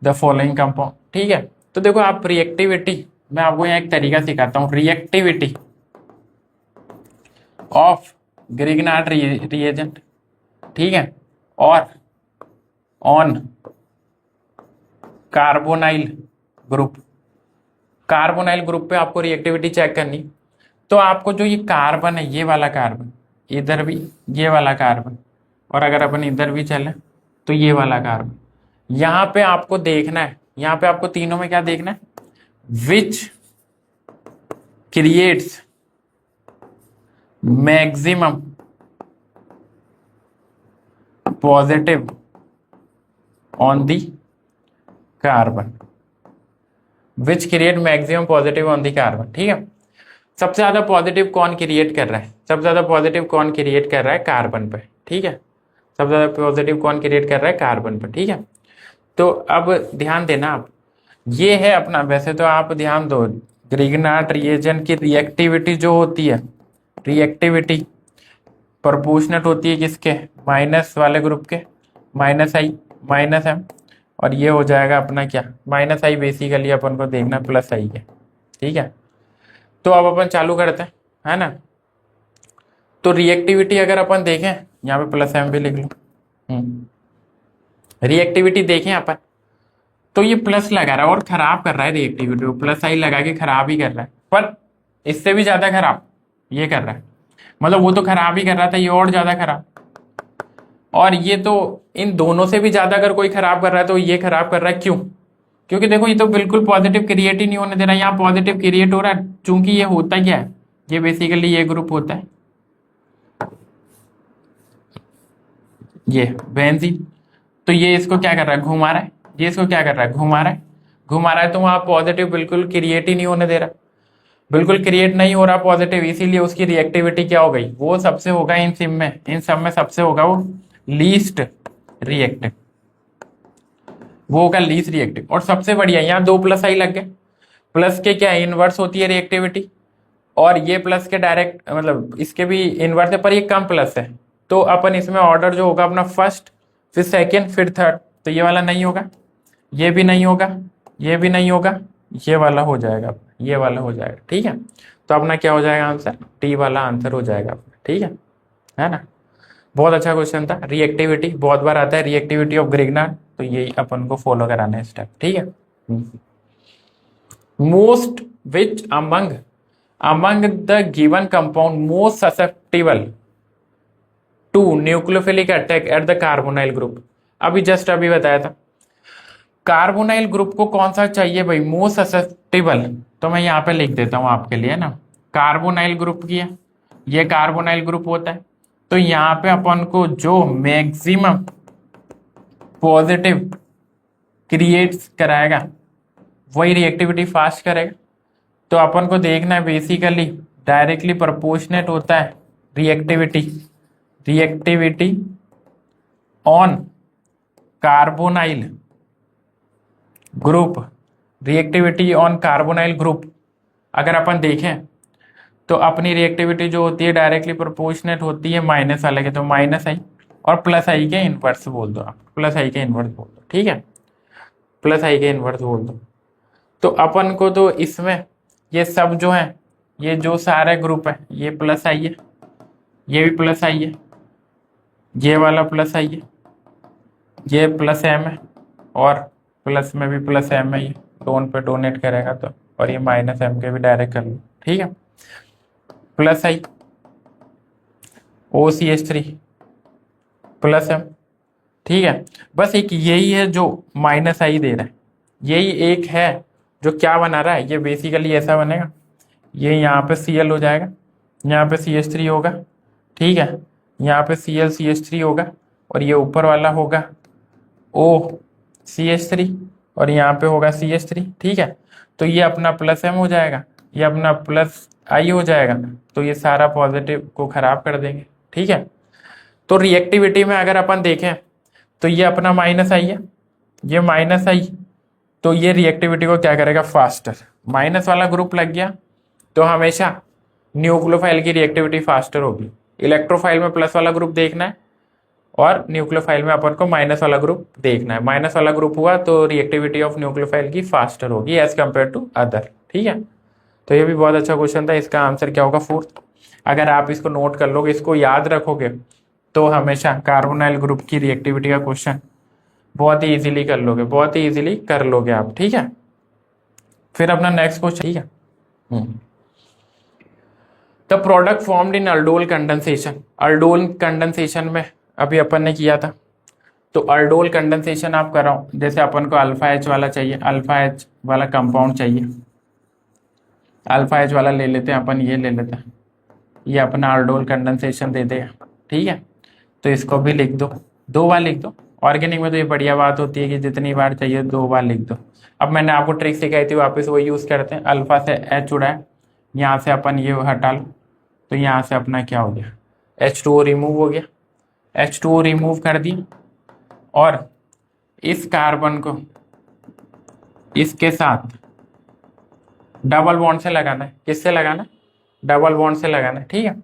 the following compound, ठीक है। तो देखो आप रिएक्टिविटी, मैं आपको यहाँ एक तरीका सिखाता हूँ, रिएक्टिविटी ऑफ ग्रेगनार्ड रिएजेंट, ठीक है, और on carbonyl group, carbonyl group पे आपको रिएक्टिविटी चेक करनी। तो आपको जो ये कार्बन है, ये वाला कार्बन, इधर भी ये वाला कार्बन, और अगर अपन इधर भी चले तो ये वाला कार्बन, यहाँ पे आपको देखना है, यहाँ पे आपको तीनों में क्या देखना है, which creates maximum positive on the carbon, which create maximum positive on the carbon, ठीक है। सबसे ज्यादा पॉजिटिव कौन क्रिएट कर रहा है, सबसे ज्यादा पॉजिटिव कौन क्रिएट कर रहा है, कार्बन पे, ठीक है। सबसे ज्यादा पॉजिटिव कौन क्रिएट कर रहा है, कार्बन पे, ठीक है। तो अब ध्यान देना आप, ये है अपना, वैसे तो आप ध्यान दो, ग्रिग्नार्ड रिएजेंट की रिएक्टिविटी जो होती है, रिएक्टिविटी प्रोपोर्शनल होती है किसके, माइनस वाले ग्रुप के, माइनस आई माइनस एम, और ये हो जाएगा अपना क्या, माइनस आई बेसिकली अपन को देखना प्लस आई है, ठीक है। तो अब अपन चालू करते हैं, है ना। तो रिएक्टिविटी अगर अपन देखें, यहाँ पे प्लस एम भी लिख लो, रिएक्टिविटी देखें अपन, तो ये प्लस लगा रहा है और खराब कर रहा है रिएक्टिविटी को, प्लस आई लगा के खराब ही कर रहा है, पर इससे भी ज्यादा खराब ये कर रहा है, मतलब वो तो खराब ही कर रहा था, ये और ज्यादा खराब, और ये तो इन दोनों से भी ज्यादा अगर कोई खराब कर रहा है तो ये खराब कर रहा है, क्यों? क्योंकि देखो ये तो बिल्कुल पॉजिटिव क्रिएट ही नहीं होने दे रहा है, यहाँ पॉजिटिव क्रिएट हो रहा है, चूंकि ये होता क्या है, ये बेसिकली ये ग्रुप होता है, ये बेंजीन, तो ये इसको क्या कर रहा है, घुमा रहा है, ये इसको क्या कर रहा है, घुमा रहा है, घुमा रहा है, तो वहां पॉजिटिव बिल्कुल क्रिएट ही नहीं होने दे रहा, बिल्कुल क्रिएट नहीं हो रहा पॉजिटिव, इसीलिए उसकी रिएक्टिविटी क्या हो गई, वो सबसे होगा इन सिम में, इन सब में सबसे होगा वो लीस्ट रिएक्टिव, वो होगा लीस्ट रिएक्टिव। और सबसे बढ़िया यहाँ दो प्लस आई लग गए, प्लस के क्या इनवर्स होती है रिएक्टिविटी, और ये प्लस के डायरेक्ट मतलब इसके भी इनवर्स है, पर ये कम प्लस है, तो अपन इसमें ऑर्डर जो होगा अपना फर्स्ट, फिर सेकेंड, फिर थर्ड, तो ये वाला नहीं होगा, ये भी नहीं होगा, ये भी नहीं होगा, ये वाला हो जाएगा, ये वाला हो जाएगा, ठीक है। तो अपना क्या हो जाएगा आंसर, टी वाला आंसर हो जाएगा अपना, ठीक है ना। बहुत अच्छा क्वेश्चन था, रिएक्टिविटी बहुत बार आता है, रिएक्टिविटी ऑफ ग्रिग्नार्ड, तो यही अपन को फॉलो कराना है स्टेप, ठीक है। Most which among the given compound most susceptible to nucleophilic attack at the carbonyl group, अभी जस्ट अभी बताया था, कार्बोनाइल ग्रुप को कौन सा चाहिए भाई, मोस्ट ससेप्टिबल, तो मैं यहाँ पे लिख देता हूं आपके लिए ना, कार्बोनाइल ग्रुप की है, ये कार्बोनाइल ग्रुप होता है, तो यहाँ पे अपन को जो मैक्सिमम पॉजिटिव क्रिएट्स कराएगा वही रिएक्टिविटी फास्ट करेगा, तो अपन को देखना है बेसिकली डायरेक्टली प्रोपोर्शनेट होता है reactivity on carbonyl group, reactivity on carbonyl group अगर अपन देखें तो अपनी रिएक्टिविटी जो होती है डायरेक्टली प्रोपोर्शनेट होती है माइनस वाले के, तो माइनस आई और प्लस आई के इनवर्स बोल दो आप, प्लस आई के इनवर्स बोल दो, ठीक है, प्लस आई के इनवर्स बोल दो। तो अपन को तो इसमें ये सब जो है, ये जो सारे ग्रुप है, ये प्लस आई है, ये भी प्लस आई है, ये वाला प्लस आई है, ये प्लस एम है, और प्लस में भी प्लस एम है, ये दोनों पे डोनेट करेगा तो, और ये माइनस एम के भी डायरेक्ट कर लो, ठीक है, प्लस आई OCH3 प्लस एम, ठीक है। बस एक यही है जो माइनस आई दे रहा है, यही एक है जो क्या बना रहा है, ये बेसिकली ऐसा बनेगा, ये यहाँ पे Cl हो जाएगा, यहाँ पे CH3 होगा, ठीक है, यहाँ पे CH3 होगा, और ये ऊपर वाला होगा OCH3, और यहाँ पे होगा CH3, ठीक है। तो ये अपना प्लस एम हो जाएगा, ये अपना प्लस आई हो जाएगा, तो ये सारा पॉजिटिव को खराब कर देंगे, ठीक है। तो रिएक्टिविटी में अगर अपन देखें तो ये अपना माइनस आई है, ये माइनस आई, तो ये रिएक्टिविटी को क्या करेगा, फास्टर, माइनस वाला ग्रुप लग गया तो हमेशा न्यूक्लियोफाइल की रिएक्टिविटी फास्टर होगी, इलेक्ट्रोफाइल में प्लस वाला ग्रुप देखना है और न्यूक्लियोफाइल में अपन को माइनस वाला ग्रुप देखना है, माइनस वाला ग्रुप हुआ तो रिएक्टिविटी ऑफ न्यूक्लियोफाइल की फास्टर होगी एज कंपेयर टू अदर, ठीक है। तो ये भी बहुत अच्छा क्वेश्चन था, इसका आंसर क्या होगा, फोर्थ। अगर आप इसको नोट कर लोगे, इसको याद रखोगे, तो हमेशा कार्बोनाइल ग्रुप की रिएक्टिविटी का क्वेश्चन बहुत ही इजीली कर लोगे, बहुत ही इजीली कर लोगे आप, ठीक है। फिर अपना नेक्स्ट क्वेश्चन, ठीक है, the product formed in aldol condensation, aldol condensation में अभी अपन ने किया था, तो अल्डोल कंडेंसेशन आप कर रहा हूं, जैसे अपन को अल्फा एच वाला चाहिए, अल्फा एच वाला कंपाउंड चाहिए, अल्फा एच वाला ले लेते हैं अपन, ये ले लेते हैं, ये अपना अल्डोल कंडेंसेशन दे देगा, ठीक है। तो इसको भी लिख दो, 2 बार लिख दो, ऑर्गेनिक में तो ये बढ़िया बात होती है कि जितनी बार चाहिए 2 बार लिख दो। अब मैंने आपको ट्रिक सिखाई थी, वापस वो यूज करते हैं, अल्फा से एच उड़ाए, यहाँ से अपन ये हटा लो, तो यहाँ से अपना क्या हो गया, H2O रिमूव हो गया, H2O रिमूव कर दिया, और इस कार्बन को इसके साथ डबल बॉन्ड से लगाना है। किससे लगाना है? डबल बॉन्ड से लगाना है। ठीक है,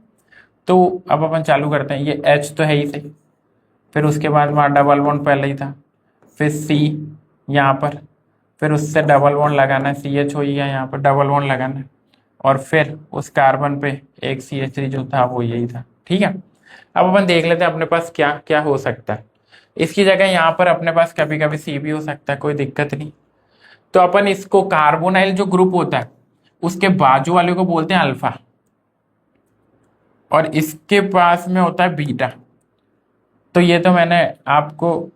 तो अब अपन चालू करते हैं। ये H तो है ही सही, फिर उसके बाद वहाँ डबल बॉन्ड पहले ही था, फिर C यहाँ पर, फिर उससे डबल बॉन्ड लगाना है, CH हो गया यहाँ पर, डबल बॉन्ड लगाना है, और फिर उस कार्बन पे एक CH3 जो था वो यही था। ठीक है, अब अपन देख लेते हैं अपने पास क्या क्या हो सकता है। इसकी जगह यहाँ पर अपने पास कभी कभी C भी हो सकता है, कोई दिक्कत नहीं। तो अपन इसको कार्बोनाइल जो ग्रुप होता है उसके बाजू वाले को बोलते हैं अल्फा, और इसके पास में होता है बीटा। तो ये तो मैंने आपको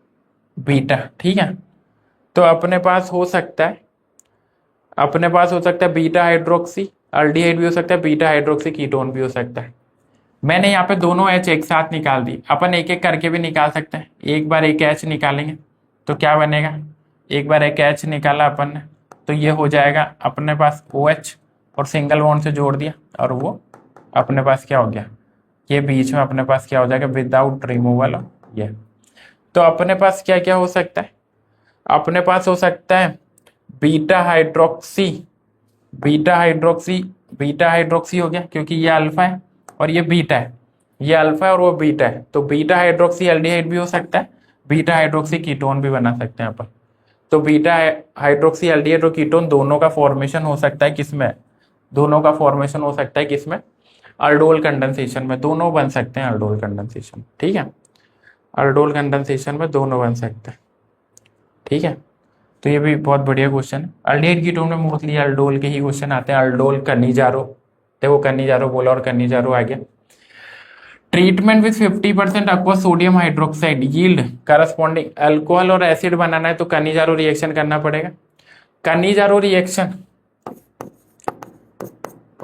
बीटा, ठीक है, तो अपने पास हो सकता है बीटा हाइड्रोक्सी अल्डिहाइड भी हो सकता है, बीटा हाइड्रोक्सी कीटोन भी हो सकता है। मैंने यहाँ पे दोनों H एक साथ निकाल दी, अपन एक एक करके भी निकाल सकते हैं। एक बार एक H निकालेंगे तो क्या बनेगा, एक बार एक H निकाला अपन ने तो ये हो जाएगा अपने पास OH, और सिंगल बॉन्ड से जोड़ दिया, और वो अपने पास क्या हो गया, ये बीच में अपने पास क्या हो जाएगा, विदाउट रिमूवल ये। तो अपने पास क्या क्या हो सकता है, अपने पास हो सकता है beta hydroxy, beta hydroxy, beta hydroxy हो गया क्योंकि ये अल्फा है और ये बीटा है, ये अल्फा है और वो बीटा है, तो बीटा हाइड्रोक्सी एल्डिहाइड भी हो सकता है, बीटा हाइड्रोक्सी कीटोन भी बना सकते हैं अपन। तो बीटा हाइड्रोक्सी एल्डिहाइड और कीटोन दोनों का फॉर्मेशन हो सकता है किसमें, दोनों का फॉर्मेशन हो सकता है किसमें, अल्डोल कंडेंसेशन में, दोनों बन सकते हैं अल्डोल कंडेंसेशन। ठीक है, अल्डोल कंडेंसेशन में दोनों बन सकते हैं। ठीक है, तो ये भी बहुत बढ़िया क्वेश्चन है। अल्डिहाइड कीटोन में मोस्टली अल्डोल के ही क्वेश्चन आते हैं, अल्डोल कनिजारो, देखो कनिजारो बोला और कनिजारो आ गया। Treatment with 50% aqua sodium hydroxide yield corresponding alcohol और एसिड बनाना है तो कनिजारो रिएक्शन करना पड़ेगा। कनिजारो रिएक्शन,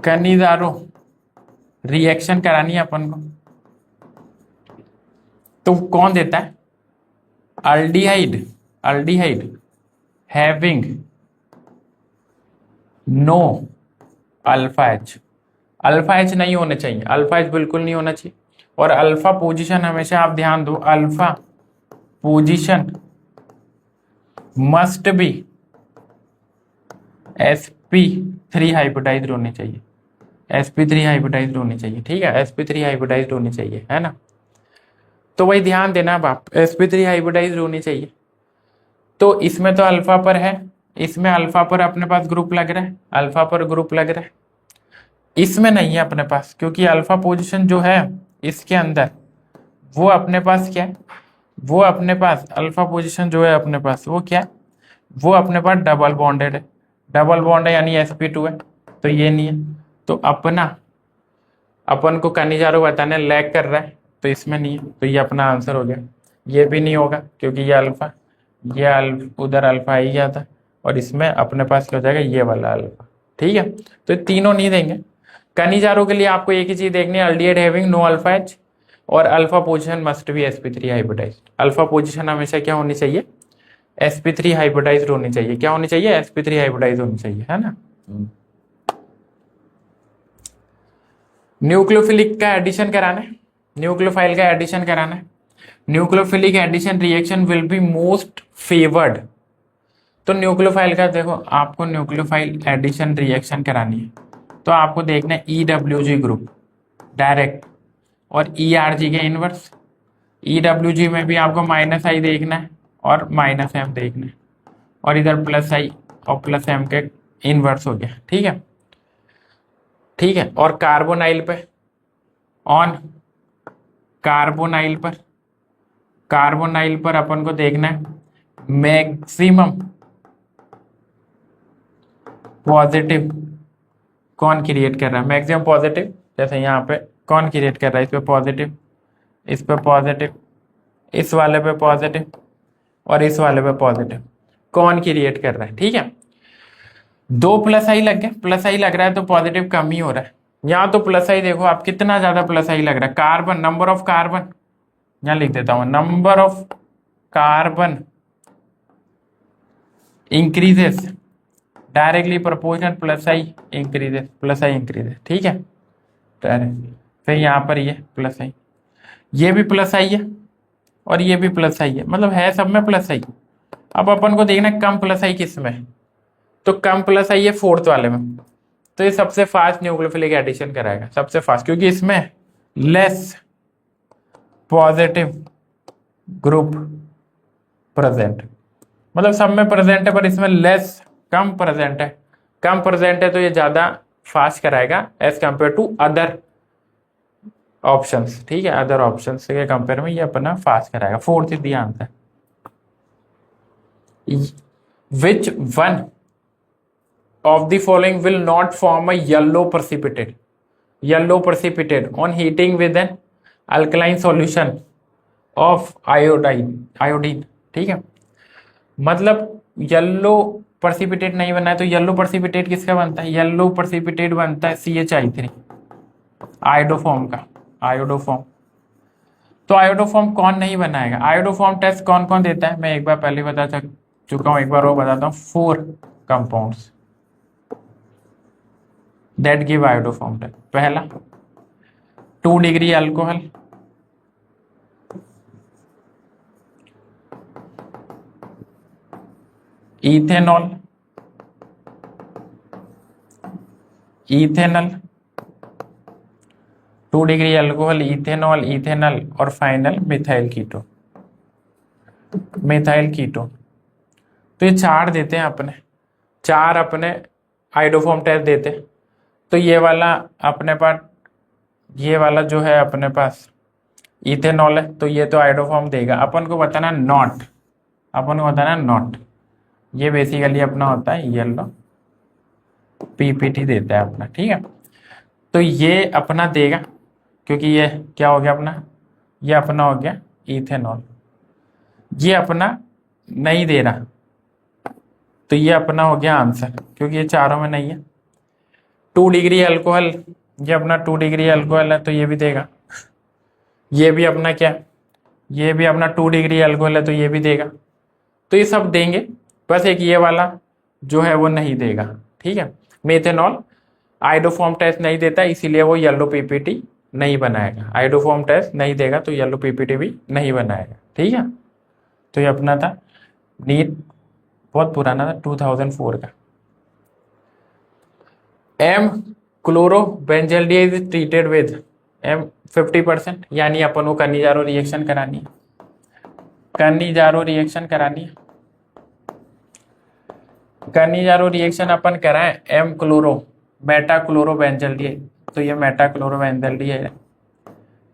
कनिजारो रिएक्शन करानी है अपन को, तो कौन देता है, aldehyde, aldehyde having no alpha H, alpha H नहीं होने चाहिए, अल्फा एच बिल्कुल नहीं होना चाहिए। और अल्फा पोजीशन हमेशा आप ध्यान दो, alpha position must be sp3 hybridised होनी चाहिए, sp3 हाइब्रिडाइज्ड होनी चाहिए। ठीक है, sp3 हाइब्रिडाइज्ड होनी चाहिए, है ना, तो वही ध्यान देना बाप, sp3 हाइब्रिडाइज्ड होनी चाहिए। तो इसमें तो अल्फा पर है, इसमें अल्फा पर अपने पास ग्रुप लग रहा है, अल्फा पर ग्रुप लग रहा है, इसमें नहीं है अपने पास, क्योंकि अल्फा पोजीशन जो है इसके अंदर वो अपने पास क्या है, वो अपने पास अल्फा पोजीशन जो है अपने पास वो क्या है, वो अपने पास डबल बॉन्डेड है, डबल बॉन्ड है यानी sp2 है, तो ये नहीं है। तो अपन को कनिजारो बताने लैग कर रहा है तो इसमें नहीं है, तो ये अपना आंसर हो गया। ये भी नहीं होगा क्योंकि ये अल्फा, ये उधर अल्फा ही गया था, और इसमें अपने पास क्या हो जाएगा, ये वाला अल्फा। ठीक है, तो तीनों नहीं देंगे। कनिजारो के लिए आपको एक ही चीज देखनी है, aldehyde having no alpha H, और alpha position must be sp3 hybridised. Alpha position हमेशा क्या होनी चाहिए, sp3 हाइब्रिडाइज्ड होनी चाहिए। क्या होनी चाहिए, sp3 हाइब्रिडाइज्ड होनी चाहिए, है ना। न्यूक्लियोफिलिक का एडिशन कराना है, न्यूक्लियोफाइल का एडिशन कराना है, nucleophilic addition reaction will be most favoured. तो न्यूक्लियोफाइल का देखो, आपको न्यूक्लियोफाइल एडिशन रिएक्शन करानी है तो आपको देखना है EWG ग्रुप डायरेक्ट और ERG के इनवर्स। EWG में भी आपको -I देखना है और -M देखना है, और इधर +I और +M के इनवर्स हो गया। ठीक है, ठीक है, और कार्बोनाइल पे ऑन, कार्बोनाइल पर अपन को देखना है मैक्सिमम पॉजिटिव कौन क्रिएट कर रहा है, मैक्सिमम पॉजिटिव, जैसे यहाँ पे कौन क्रिएट कर रहा है, इस पे पॉजिटिव, इस पे पॉजिटिव, इस वाले पे पॉजिटिव और इस वाले पे पॉजिटिव, कौन क्रिएट कर रहा है। ठीक है, 2 +I लग गया, +I लग रहा है तो पॉजिटिव कम ही हो रहा है। यहाँ तो +I देखो आप कितना ज्यादा +I लग रहा है, कार्बन, नंबर ऑफ कार्बन, यहाँ लिख देता हूं, number of carbon increases directly proportional +I increases. ठीक है, फिर यहाँ पर ये +I, ये भी +I है और ये भी +I है, मतलब है सब में +I। अब अपन को देखना है कम प्लस आई किस में, तो कम प्लस आई है फोर्थ वाले में, तो ये सबसे फास्ट न्यूक्लियोफिलिक एडिशन कराएगा, सबसे फास्ट, क्योंकि इसमें लेस पॉजिटिव ग्रुप प्रेजेंट, मतलब सब में प्रेजेंट है पर इसमें लेस, कम प्रेजेंट है, कम प्रेजेंट है तो ये ज्यादा फास्ट कराएगा as compare to other options, ठीक है, अदर ऑप्शंस के कंपेयर में ये अपना फास्ट कराएगा। Fourth is the answer. Which one of the following will not form a yellow precipitate on heating with an alkaline solution of iodine, ठीक है, मतलब येलो precipitate नहीं बना है, तो येलो precipitate किसका बनता है, येलो precipitate बनता है CHI3 आयोडोफॉर्म का, आयोडोफॉर्म। तो आयोडोफॉर्म कौन नहीं बनाएगा, आयोडोफॉर्म टेस्ट कौन कौन देता है, मैं एक बार पहले बता चुका हूं, एक बार वो बताता हूँ, 4 compounds that give iodoform test। पहला 2 degree alcohol, ethanol, ethanal, 2 degree alcohol, ethanol, ethanal और final methyl ketone, methyl ketone. तो ये 4 देते हैं अपने, 4 अपने आयोडोफॉर्म टेस्ट देते हैं। तो ये वाला अपने पास, ये वाला जो है अपने पास इथेनॉल है, तो ये तो आयोडोफॉर्म देगा। अपन को बताना नॉट, अपन को बताना नॉट, ये बेसिकली अपना होता है येलो पीपीटी देता है अपना, ठीक है। तो ये अपना देगा, क्योंकि ये क्या हो गया अपना, ये अपना हो गया इथेनॉल, ये अपना नहीं दे रहा, तो ये अपना हो गया आंसर, क्योंकि ये चारों में नहीं है। 2 डिग्री अल्कोहल, ये अपना 2 डिग्री अल्कोहल है, तो ये भी देगा। ये भी अपना क्या, ये भी अपना 2 डिग्री अल्कोहल है, तो ये भी देगा। तो ये सब देंगे, बस एक ये वाला जो है वो नहीं देगा, ठीक है। मेथेनॉल आयोडोफॉर्म टेस्ट नहीं देता, इसीलिए वो येलो पीपीटी नहीं बनाएगा, आयोडोफॉर्म टेस्ट नहीं देगा तो येलो पीपीटी भी नहीं बनाएगा, ठीक है। तो ये अपना था नीट, बहुत पुराना था, 2004 का। M chlorobenzaldehyde is treated with m 50%, यानी अपन को कर्नीजारो रिएक्शन करानी है, कर्नीजारो रिएक्शन करानी है। कर्नीजारो रिएक्शन अपन कराएं एम क्लोरो मेटा क्लोरोबेंजल्डिहाइड, तो ये मेटा क्लोरोबेंजल्डिहाइड है,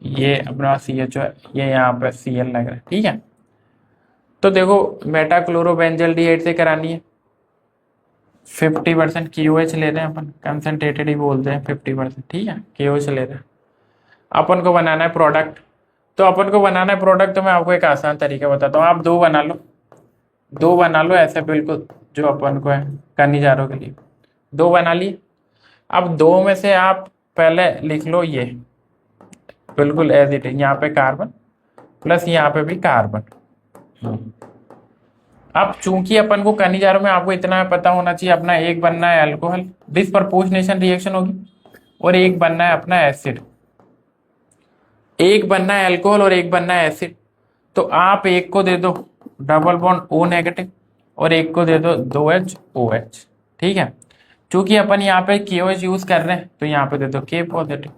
ये अपना CHO है, ये यहाँ पे Cl लग रहा है, ठीक है। तो देखो मेटा क्लोरोबेंजल्डिहाइड से करानी है, 50% KOH ले रहे हैं अपन, कंसंट्रेटेड ही बोलते हैं 50%, ठीक है, KOH ले रहे हैं। अपन को बनाना है प्रोडक्ट, तो अपन को बनाना है प्रोडक्ट, तो मैं आपको एक आसान तरीका बताता हूँ, आप 2 बना लो, 2 बना लो ऐसे बिल्कुल, जो अपन को है कर्नीजारो के लिए 2 बना लिए। अब 2 में से आप पहले लिख लो ये बिल्कुल एज इट इज, यहाँ पे कार्बन प्लस यहाँ पे भी कार्बन। अब चूंकि अपन को कर्नीजारो में आपको इतना पता होना चाहिए, अपना एक बनना है अल्कोहल, डिसप्रपोर्शनेशन रिएक्शन होगी, और एक बनना है अपना एसिड, एक बनना है अल्कोहल और एक बनना है एसिड। तो आप एक को दे दो डबल बॉन्ड O नेगेटिव और एक को दे दो 2HOH, ठीक है। चूंकि अपन यहाँ पे KOH यूज कर रहे हैं, तो यहाँ पे दे दो K पॉजिटिव,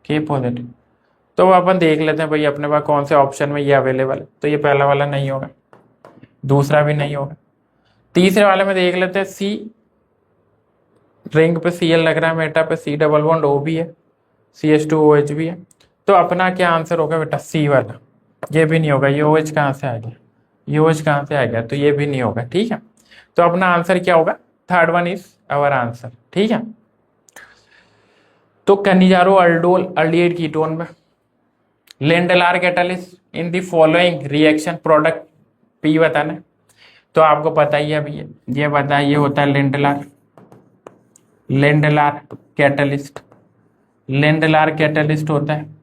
K पॉजिटिव। तो अपन देख लेते हैं भाई अपने पास कौन से ऑप्शन में ये अवेलेबल है, तो ये पहला वाला नहीं होगा, दूसरा भी नहीं होगा, तीसरे वाले में देख लेते हैं C, रिंग पे Cl लग रहा है, मेटा पे C डबल बॉन्ड O भी है, CH2OH भी है। तो अपना क्या आंसर होगा बेटा, C वाला, ये भी नहीं होगा, ये OH कहाँ से आ गया, ये OH कहाँ से आ गया, तो ये भी नहीं होगा, ठीक है। तो अपना आंसर क्या होगा, third one is our answer, ठीक है। तो कर्नीजारो अल्डोल अल्डिहाइड कीटोन में Lindlar catalyst in the following reaction product P बताना है, तो आपको पता ही है अभी, ये पता है, ये होता है लेंडेलार, लेंडेलार कैटालिस्ट, लेंडेलार कैटालिस्ट होता है।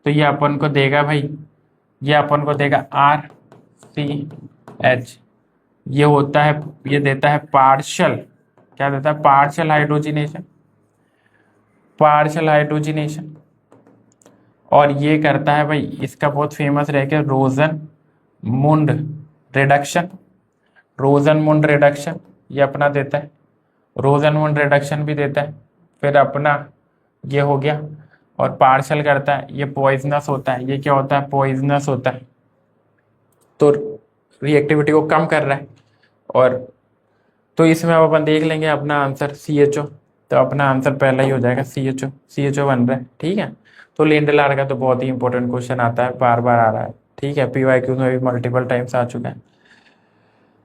तो ये अपन को देगा भाई, ये अपन को देगा RCH, ये होता है, ये देता है पार्शियल, क्या देता है, पार्शियल हाइड्रोजिनेशन, पार्शियल हाइड्रोजिनेशन। और ये करता है भाई, इसका बहुत फेमस रह गया रोजन मुंड रिडक्शन, रोजनमुंड रिडक्शन ये अपना देता है, रोजनमुंड रिडक्शन भी देता है। फिर अपना ये हो गया, और पार्शल करता है, ये पॉइजनस होता है। ये क्या होता है? पॉइजनस होता है, तो रिएक्टिविटी को कम कर रहा है। और तो इसमें अब अपन देख लेंगे अपना आंसर CHO, तो अपना आंसर पहला ही हो जाएगा CHO, CHO बन रहा है। ठीक है, तो लिंडलार का तो बहुत ही इंपॉर्टेंट क्वेश्चन आता है, बार बार आ रहा है। ठीक है, PYQ में भी मल्टीपल टाइम्स आ चुका है।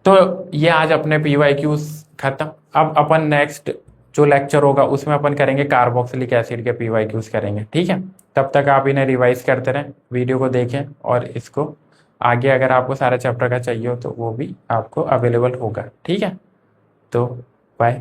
तो ये आज अपने PYQs खत्म। अब अपन नेक्स्ट जो लेक्चर होगा उसमें अपन करेंगे कार्बोक्सिलिक एसिड के PYQs करेंगे। ठीक है, तब तक आप इन्हें रिवाइज करते रहें, वीडियो को देखें, और इसको आगे अगर आपको सारे चैप्टर का चाहिए हो तो वो भी आपको अवेलेबल होगा। ठीक है, तो बाय।